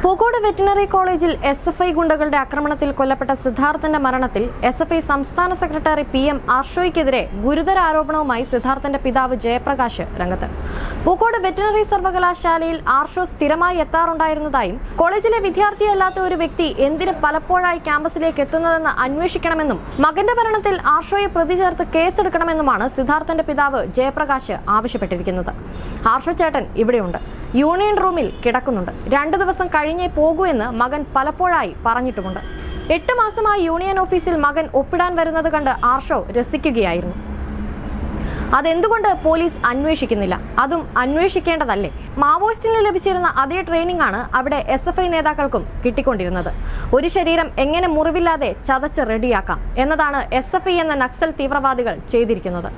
Pookode veterinary കോളേജിൽ SFI ഗുണ്ടകളുടെ ആക്രമണത്തിൽ കൊല്ലപ്പെട്ട സിദ്ധാർത്ഥന്റെ മരണത്തിൽ എസ്എഫ്ഐ സംസ്ഥാന സെക്രട്ടറി PM ആർഷോയ്ക്കെതിരെ ഗുരുതര ആരോപണവുമായി സിദ്ധാർത്ഥന്റെ പിതാവ് ജയപ്രകാശ് രംഗത്ത്. പൂക്കോട് വെറ്റിനറി സർവകലാശാലയിൽ ആർഷോ സ്ഥിരമായി എത്താറുണ്ടായിരുന്നതായും കോളേജിലെ വിദ്യാർത്ഥിയല്ലാത്ത ഒരു വ്യക്തി എന്തിന് പലപ്പോഴായി ക്യാമ്പസിലേക്ക് എത്തുന്നതെന്ന് അന്വേഷിക്കണമെന്നും മകന്റെ മരണത്തിൽ ആർഷോയെ പ്രതി ചേർത്ത് കേസെടുക്കണമെന്നുമാണ് സിദ്ധാർത്ഥന്റെ പിതാവ് ജയപ്രകാശ് ആവശ്യപ്പെട്ടിരിക്കുന്നത്. ആർഷോ ചേട്ടൻ ഇവിടെയുണ്ട്, യൂണിയൻ റൂമിൽ കിടക്കുന്നുണ്ട്, 2 ദിവസം കഴിഞ്ഞേ പോകൂ എന്ന് മകൻ പലപ്പോഴായി പറഞ്ഞിട്ടുമുണ്ട്. 8 മാസമായി യൂണിയൻ ഓഫീസിൽ മകൻ ഒപ്പിടാൻ വരുന്നത് കണ്ട് ആർഷോ രസിക്കുകയായിരുന്നു. അതെന്തുകൊണ്ട് പോലീസ് അന്വേഷിക്കുന്നില്ല? അതും അന്വേഷിക്കേണ്ടതല്ലേ? മാവോയിസ്റ്റിന് ലഭിച്ചിരുന്ന അതേ ട്രെയിനിംഗ് ആണ് അവിടെ SFI നേതാക്കൾക്കും കിട്ടിക്കൊണ്ടിരുന്നത്. ഒരു ശരീരം എങ്ങനെ മുറിവില്ലാതെ ചതച്ച് റെഡിയാക്കാം എന്നതാണ് SFI എന്ന നക്സൽ തീവ്രവാദികൾ ചെയ്തിരിക്കുന്നത്.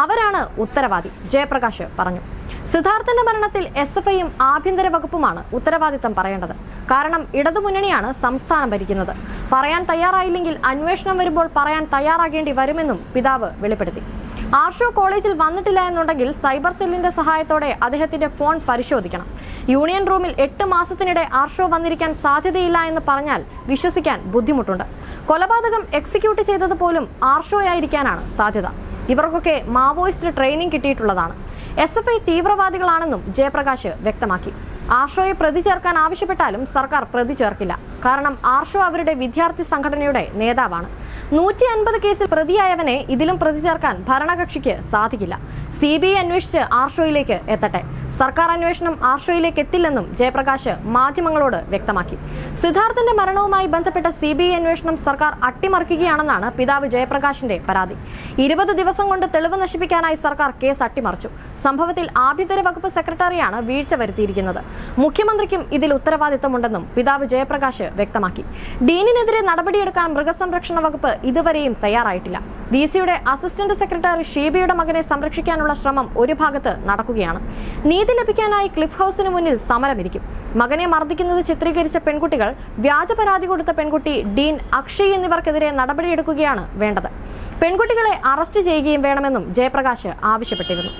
അവരാണ് ഉത്തരവാദി, ജയപ്രകാശ് പറഞ്ഞു. സിദ്ധാർത്ഥന്റെ മരണത്തിൽ SFIയും ആഭ്യന്തര വകുപ്പുമാണ് ഉത്തരവാദിത്തം പറയേണ്ടത്. കാരണം ഇടതുമുന്നണിയാണ് സംസ്ഥാനം ഭരിക്കുന്നത്. പറയാൻ തയ്യാറായില്ലെങ്കിൽ അന്വേഷണം വരുമ്പോൾ പറയാൻ തയ്യാറാകേണ്ടി വരുമെന്നും പിതാവ് വെളിപ്പെടുത്തി. ആർഷോ കോളേജിൽ വന്നിട്ടില്ല എന്നുണ്ടെങ്കിൽ സൈബർ സെല്ലിന്റെ സഹായത്തോടെ അദ്ദേഹത്തിന്റെ ഫോൺ പരിശോധിക്കണം. യൂണിയൻ റൂമിൽ 8 മാസത്തിനിടെ ആർഷോ വന്നിരിക്കാൻ സാധ്യതയില്ല എന്ന് പറഞ്ഞാൽ വിശ്വസിക്കാൻ ബുദ്ധിമുട്ടുണ്ട്. കൊലപാതകം എക്സിക്യൂട്ട് ചെയ്തത് പോലും ആർഷോയായിരിക്കാനാണ് സാധ്യത. ഇവർക്കൊക്കെ മാവോയിസ്റ്റ് ട്രെയിനിങ് കിട്ടിയിട്ടുള്ളതാണ്. SFI തീവ്രവാദികളാണെന്നും ജയപ്രകാശ് വ്യക്തമാക്കി. ആർഷോയെ പ്രതി ചേർക്കാൻ ആവശ്യപ്പെട്ടാലും സർക്കാർ പ്രതി ചേർക്കില്ല. കാരണം ആർഷോ അവരുടെ വിദ്യാർത്ഥി സംഘടനയുടെ നേതാവാണ്. 150 കേസിൽ പ്രതിയായവനെ ഇതിലും പ്രതി ചേർക്കാൻ ഭരണകക്ഷിക്ക് സാധിക്കില്ല. CBI അന്വേഷിച്ച് ആർഷോയിലേക്ക് എത്തട്ടെ. സർക്കാർ അന്വേഷണം ആർഷോയിലേക്ക് എത്തില്ലെന്നും ജയപ്രകാശ് മാധ്യമങ്ങളോട് വ്യക്തമാക്കി. സിദ്ധാർത്ഥന്റെ മരണവുമായി ബന്ധപ്പെട്ട CBI അന്വേഷണം സർക്കാർ അട്ടിമറിക്കുകയാണെന്നാണ് പിതാവ് ജയപ്രകാശിന്റെ പരാതി. 20 ദിവസം കൊണ്ട് തെളിവ് നശിപ്പിക്കാനായി സർക്കാർ കേസ് അട്ടിമറിച്ചു. സംഭവത്തിൽ ആഭ്യന്തര വകുപ്പ് സെക്രട്ടറിയാണ് വീഴ്ച വരുത്തിയിരിക്കുന്നത്. മുഖ്യമന്ത്രിക്കും ഇതിൽ ഉത്തരവാദിത്തമുണ്ടെന്നും പിതാവ് ജയപ്രകാശ് വ്യക്തമാക്കി. ഡീനിനെതിരെ നടപടിയെടുക്കാൻ മൃഗസംരക്ഷണ വകുപ്പ് ഇതുവരെയും തയ്യാറായിട്ടില്ല. VCയുടെ അസിസ്റ്റന്റ് സെക്രട്ടറി ഷീബയുടെ മകനെ സംരക്ഷിക്കാനുള്ള ശ്രമം ഒരു ഭാഗത്ത് നടക്കുകയാണ്. നീതി ലഭിക്കാനായി ക്ലിഫ് ഹൌസിന് മുന്നിൽ സമരമിരിക്കും. മകനെ മർദ്ദിക്കുന്നത് ചിത്രീകരിച്ച പെൺകുട്ടികൾ, വ്യാജ പരാതി കൊടുത്ത പെൺകുട്ടി, ഡീൻ, അക്ഷയ് എന്നിവർക്കെതിരെ നടപടിയെടുക്കുകയാണ് വേണ്ടത്. പെൺകുട്ടികളെ അറസ്റ്റ് ചെയ്യുകയും വേണമെന്നും ജയപ്രകാശ് ആവശ്യപ്പെട്ടിരുന്നു.